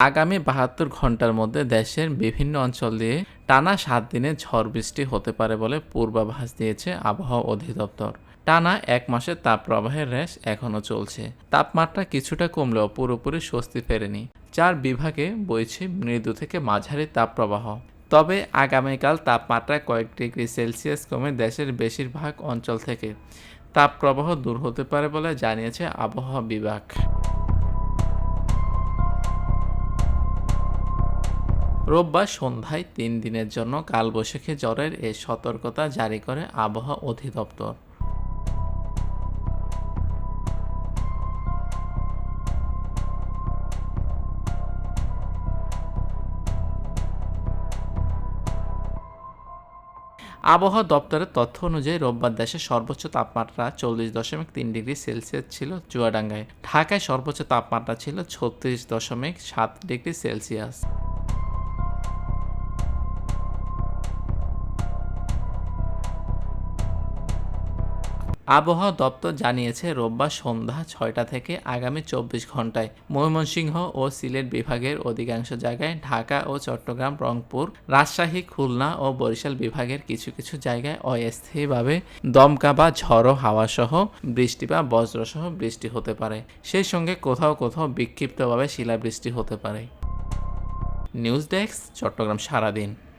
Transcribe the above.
আগামী ৭২ ঘন্টার মধ্যে দেশের বিভিন্ন অঞ্চল দিয়ে টানা ৭ দিনে ঝড় বৃষ্টি হতে পারে বলে পূর্বাভাস দিয়েছে আবহাওয়া অধিদপ্তর। টানা ১ মাসের তাপপ্রবাহের রেশ এখনও চলছে। তাপমাত্রা কিছুটা কমলেও পুরোপুরি স্বস্তি ফেরেনি। ৪ বিভাগে বইছে মৃদু থেকে মাঝারি তাপপ্রবাহ। তবে আগামীকাল তাপমাত্রা কয়েক ডিগ্রি সেলসিয়াস কমে দেশের বেশিরভাগ অঞ্চল থেকে তাপপ্রবাহ দূর হতে পারে বলে জানিয়েছে আবহাওয়া বিভাগ। রোববার সন্ধ্যায় ৩ দিনের জন্য কালবৈশাখী ঝড়ের এ সতর্কতা জারি করে আবহাওয়া অধিদপ্তর। আবহাওয়া দপ্তরের তথ্য অনুযায়ী রোববার দেশের সর্বোচ্চ তাপমাত্রা 40.3 ডিগ্রি সেলসিয়াস ছিল চুয়াডাঙ্গায়। ঢাকায় সর্বোচ্চ তাপমাত্রা ছিল 36.7 ডিগ্রি সেলসিয়াস। আবহাওয়া দপ্তর জানিয়েছে রোববার সন্ধ্যা ৬টা থেকে আগামী ২৪ ঘন্টায় ময়মনসিংহ ও সিলেট বিভাগের অধিকাংশ জায়গায়, ঢাকা ও চট্টগ্রাম, রংপুর, রাজশাহী, খুলনা ও বরিশাল বিভাগের কিছু কিছু জায়গায় অস্থায়ীভাবে দমকা বা ঝড়ো হাওয়াসহ বৃষ্টি বা বজ্রসহ বৃষ্টি হতে পারে। সেই সঙ্গে কোথাও কোথাও বিক্ষিপ্তভাবে শিলাবৃষ্টি হতে পারে। নিউজ ডেস্ক, চট্টগ্রাম সারাদিন।